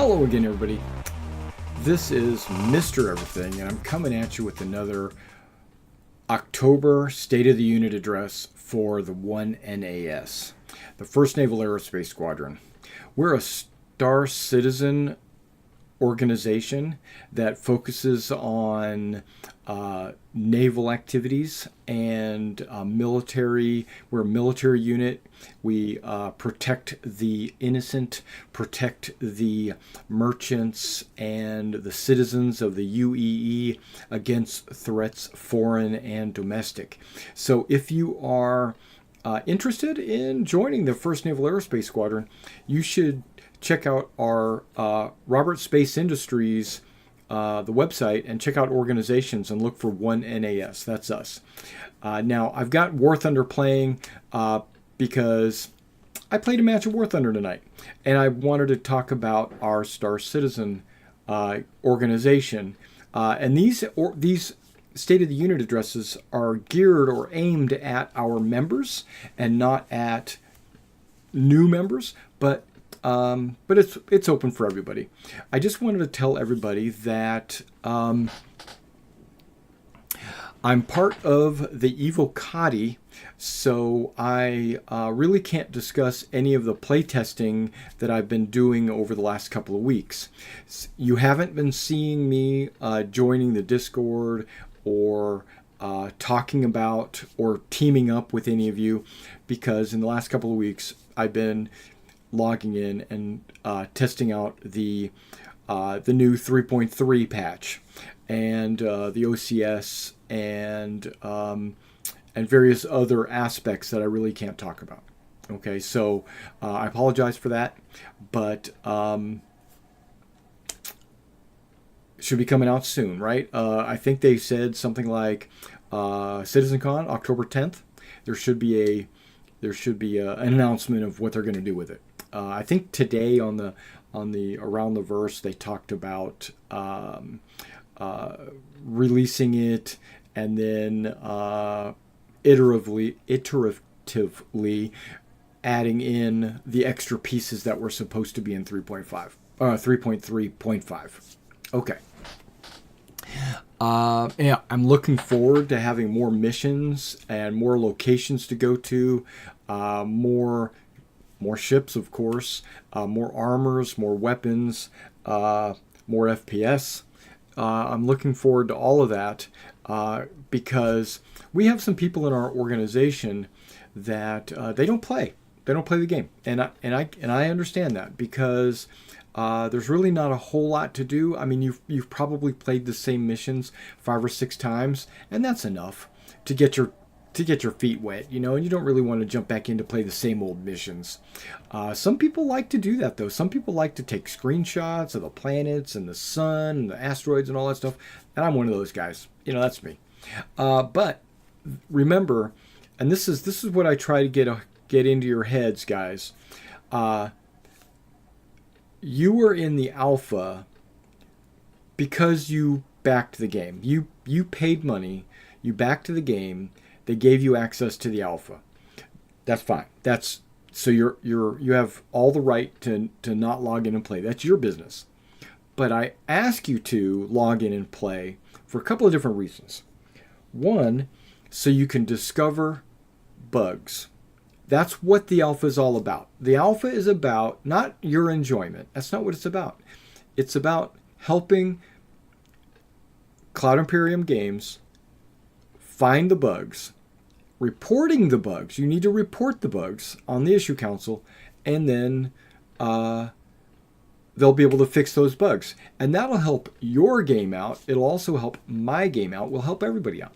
Hello again, everybody. This is Mr. Everything, and I'm coming at you with another October State of the Unit address for the 1NAS, the 1st Naval Aerospace Squadron. We're a Star Citizen organization that focuses on naval activities and military. We're a military unit. We protect the innocent, protect the merchants and the citizens of the UEE against threats foreign and domestic. So if you are interested in joining the 1st Naval Aerospace Squadron, you should check out our Robert Space Industries, the website, and check out organizations and look for 1NAS. That's us. Now, I've got War Thunder playing because I played a match of War Thunder tonight, and I wanted to talk about our Star Citizen organization. And these State of the Unit addresses are geared or aimed at our members and not at new members, but it's open for everybody. I just wanted to tell everybody that I'm part of the Evocati, so I really can't discuss any of the playtesting that I've been doing over the last couple of weeks. You haven't been seeing me joining the Discord or talking about or teaming up with any of you, because in the last couple of weeks I've been logging in and testing out the new 3.3 patch and the OCS and various other aspects that I really can't talk about. Okay, so I apologize for that, but should be coming out soon, right? I think they said something like CitizenCon October 10th. There should be an announcement of what they're going to do with it. I think today on the Around the Verse they talked about releasing it and then iteratively adding in the extra pieces that were supposed to be in 3.3.5. Okay. Yeah, I'm looking forward to having more missions and more locations to go to, more ships, of course, more armors, more weapons, more FPS. I'm looking forward to all of that because we have some people in our organization that they don't play. They don't play the game, and I understand that because there's really not a whole lot to do. I mean, you've probably played the same missions 5 or 6 times, and that's enough to get your feet wet, and you don't really want to jump back in to play the same old missions. Some people like to do that, though. Some people like to take screenshots of the planets and the sun and the asteroids and all that stuff, and I'm one of those guys. That's me. But remember, and this is what I try to get into your heads, guys. You were in the alpha because you backed the game. You paid money. You backed the game. They gave you access to the alpha. That's fine. So you have all the right to not log in and play. That's your business. But I ask you to log in and play for a couple of different reasons. One, so you can discover bugs. That's what the alpha is all about. The alpha is about not your enjoyment. That's not what it's about. It's about helping Cloud Imperium Games find the bugs, reporting the bugs. You need to report the bugs on the issue council, and then they'll be able to fix those bugs. And that'll help your game out. It'll also help my game out. Will help everybody out.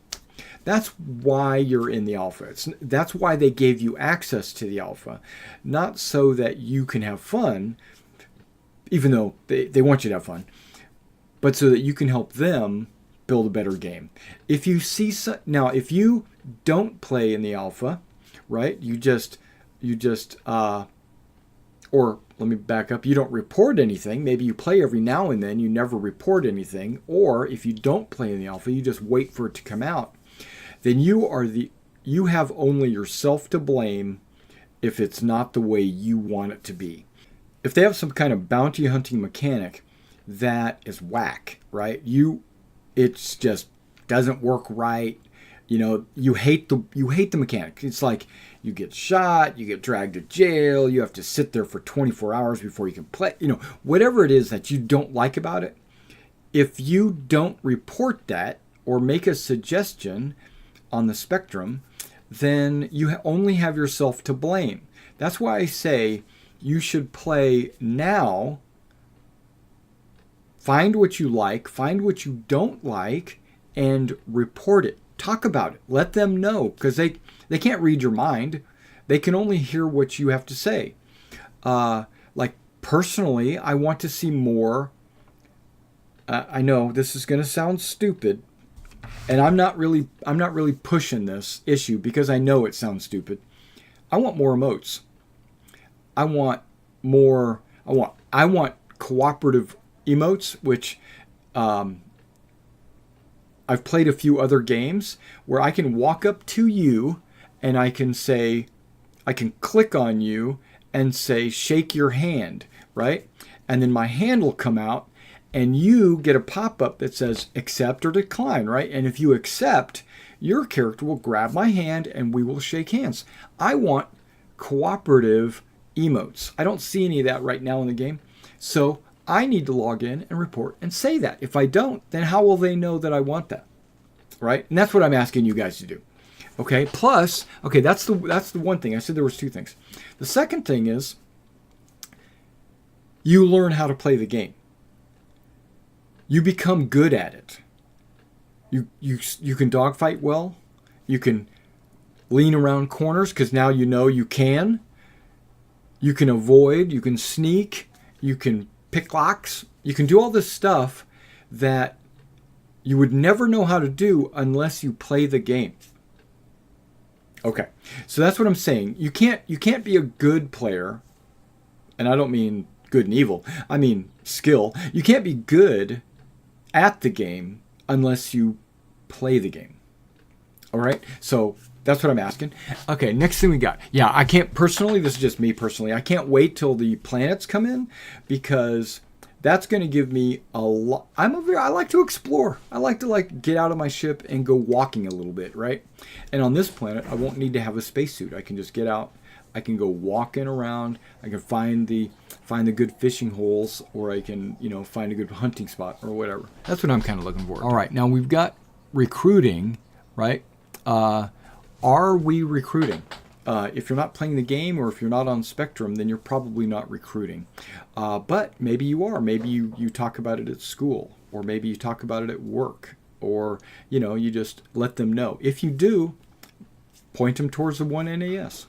That's why you're in the alpha. That's why they gave you access to the alpha. Not so that you can have fun, even though they want you to have fun, but so that you can help them build a better game. If you don't play in the alpha, right? Or let me back up. You don't report anything. Maybe you play every now and then. You never report anything. Or if you don't play in the alpha, you just wait for it to come out. Then you have only yourself to blame if it's not the way you want it to be. if they have some kind of bounty hunting mechanic that is whack, right? It's just doesn't work right. You hate the mechanic. It's like you get shot, you get dragged to jail, you have to sit there for 24 hours before you can play. Whatever it is that you don't like about it, if you don't report that or make a suggestion on the spectrum, then you only have yourself to blame. That's why I say you should play now. Find what you like, find what you don't like, and report it. Talk about it. Let them know, because they can't read your mind. They can only hear what you have to say. Like personally, I want to see more. I know this is going to sound stupid, and I'm not really pushing this issue because I know it sounds stupid. I want more emotes. I want more. I want cooperative emotes, which I've played a few other games where I can walk up to you and I can click on you and say, shake your hand, right? And then my hand will come out and you get a pop-up that says accept or decline, right? And if you accept, your character will grab my hand and we will shake hands. I want cooperative emotes. I don't see any of that right now in the game. So I need to log in and report and say that. If I don't, then how will they know that I want that? Right? And that's what I'm asking you guys to do. Okay? Plus, okay, that's the one thing. I said there was two things. The second thing is you learn how to play the game. You become good at it. You can dogfight well. You can lean around corners because now you know you can. You can avoid. You can sneak. You can pick locks. You can do all this stuff that you would never know how to do unless you play the game. Okay, so that's what I'm saying. You can't be a good player, and I don't mean good and evil. I mean skill. You can't be good at the game unless you play the game. All right, so that's what I'm asking. Okay, next thing we got. Yeah, I can't personally, this is just me personally, I can't wait till the planets come in because that's going to give me a lot. I like to explore. I like to get out of my ship and go walking a little bit, right? And on this planet, I won't need to have a spacesuit. I can just get out. I can go walking around. I can find the good fishing holes, or I can, find a good hunting spot or whatever. That's what I'm kind of looking for. All right, now we've got recruiting, right? Are we recruiting? If you're not playing the game or if you're not on Spectrum, then you're probably not recruiting. But maybe you are. Maybe you talk about it at school, or maybe you talk about it at work, or, you just let them know. If you do, point them towards the 1NAS.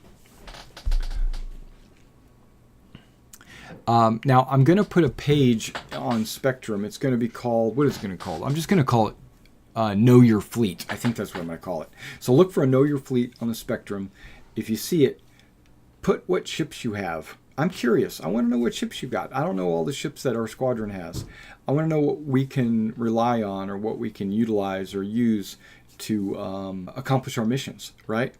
Now, I'm going to put a page on Spectrum. It's going to be called, what is it going to call? I'm just going to call it Know Your Fleet. I think that's what I'm going to call it. So look for a Know Your Fleet on the Spectrum. If you see it, put what ships you have. I'm curious. I want to know what ships you got. I don't know all the ships that our squadron has. I want to know what we can rely on or what we can utilize or use to accomplish our missions, right?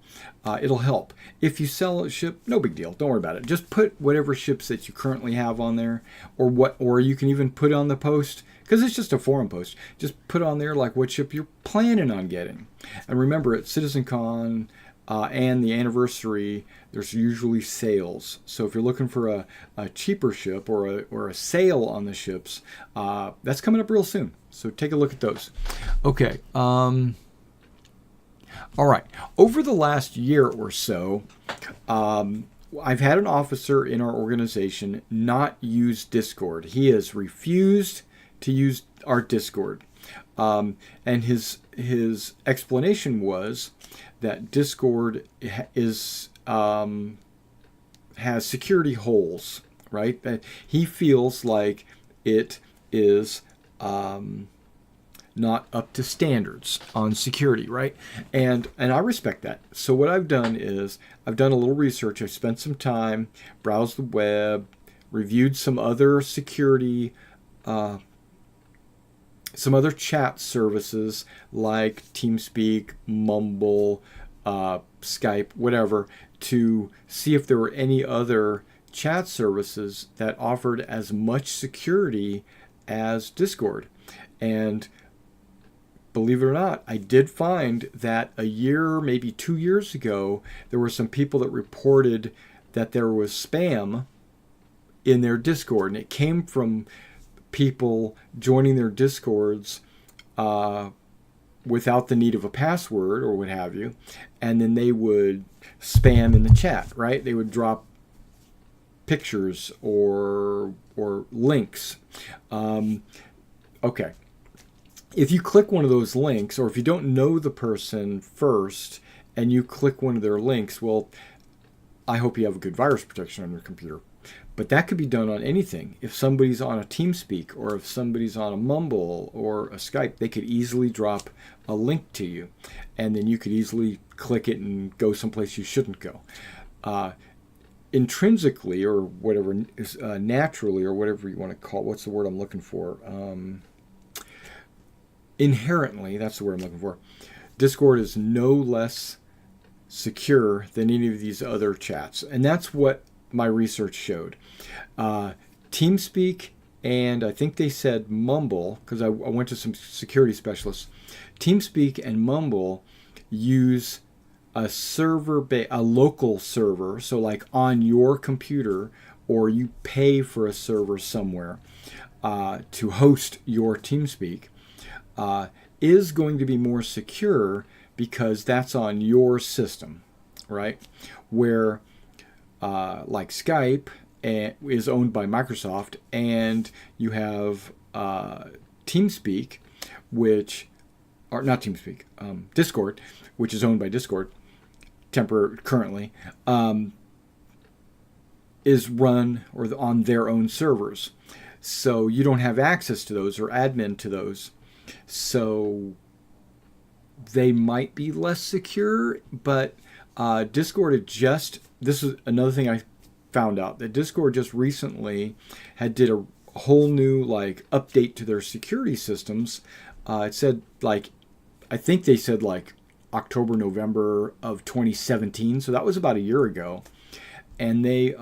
It'll help. If you sell a ship, no big deal. Don't worry about it. Just put whatever ships that you currently have on there, or you can even put on the post, because it's just a forum post. Just put on there like what ship you're planning on getting. And remember, at CitizenCon and the anniversary, there's usually sales. So if you're looking for a cheaper ship or a sale on the ships, that's coming up real soon. So take a look at those. Okay. All right. Over the last year or so, I've had an officer in our organization not use Discord. He has refused to use our Discord. And his explanation was that Discord has security holes, right? That he feels like it is not up to standards on security, right? And I respect that. So what I've done is I've done a little research. I spent some time, browsed the web, reviewed some other security, some other chat services like TeamSpeak, Mumble, Skype, whatever, to see if there were any other chat services that offered as much security as Discord. And believe it or not, I did find that a year, maybe 2 years ago, there were some people that reported that there was spam in their Discord, and it came from people joining their Discords without the need of a password or what have you, and then they would spam in the chat, right? They would drop pictures or links. Okay. If you click one of those links, or if you don't know the person first and you click one of their links, well, I hope you have a good virus protection on your computer. But that could be done on anything. If somebody's on a TeamSpeak, or if somebody's on a Mumble or a Skype, they could easily drop a link to you. And then you could easily click it and go someplace you shouldn't go. Intrinsically, or whatever, naturally, or whatever you want to call it, what's the word I'm looking for? Inherently, that's the word I'm looking for. Discord is no less secure than any of these other chats. And that's what my research showed. TeamSpeak, and I think they said Mumble, because I went to some security specialists. TeamSpeak and Mumble use a local server, so like on your computer, or you pay for a server somewhere to host your TeamSpeak, is going to be more secure because that's on your system, right? Where like Skype is owned by Microsoft, and you have TeamSpeak, or not TeamSpeak, Discord, which is owned by Discord, currently, is run or on their own servers. So you don't have access to those or admin to those. So they might be less secure, but Discord this is another thing I found out, that Discord just recently did a whole new update to their security systems. It said I think they said October, November of 2017. So that was about a year ago. And they,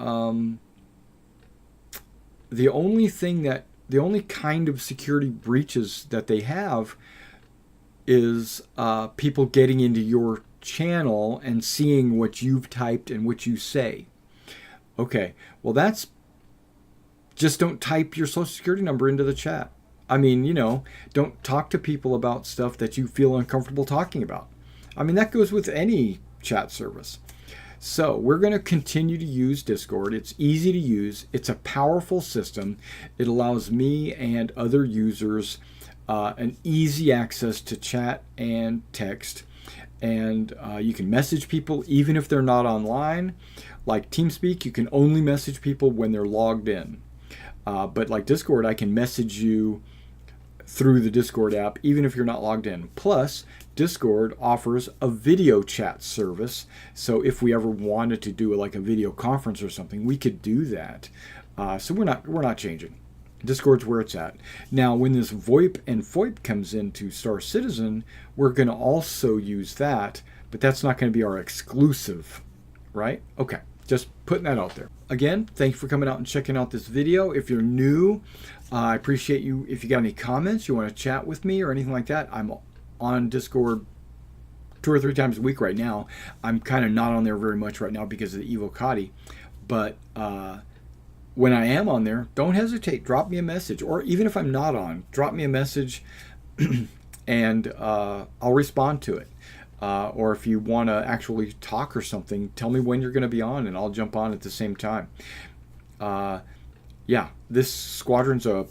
the only kind of security breaches that they have is people getting into your channel and seeing what you've typed and what you say. Okay, well that's just don't type your social security number into the chat. I mean, don't talk to people about stuff that you feel uncomfortable talking about. I mean, that goes with any chat service. So we're going to continue to use Discord. It's easy to use. It's a powerful system. It allows me and other users an easy access to chat and text. And you can message people even if they're not online. Like TeamSpeak, you can only message people when they're logged in. But like Discord, I can message you through the Discord app even if you're not logged in. Plus, Discord offers a video chat service. So if we ever wanted to do a video conference or something, we could do that. So we're not changing. Discord's where it's at. Now, when this VoIP and FOIP comes into Star Citizen, we're going to also use that, but that's not going to be our exclusive, right? Okay, just putting that out there. Again, thank you for coming out and checking out this video. If you're new, I appreciate you. If you got any comments, you want to chat with me or anything like that, I'm on Discord 2 or 3 times a week right now. I'm kind of not on there very much right now because of the Evocati, but when I am on there, don't hesitate. Drop me a message. Or even if I'm not on, drop me a message and I'll respond to it. Or if you want to actually talk or something, tell me when you're going to be on and I'll jump on at the same time. Yeah, this squadron's a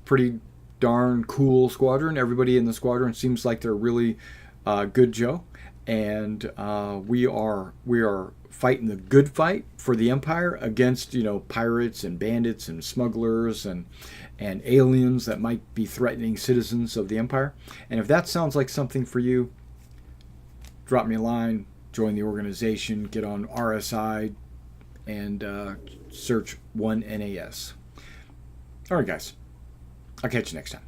pretty darn cool squadron. Everybody in the squadron seems like they're really good Joe. And we are fighting the good fight for the Empire against pirates and bandits and smugglers and aliens that might be threatening citizens of the Empire. And if that sounds like something for you, drop me a line, join the organization, get on RSI, and search 1NAS. All right, guys. I'll catch you next time.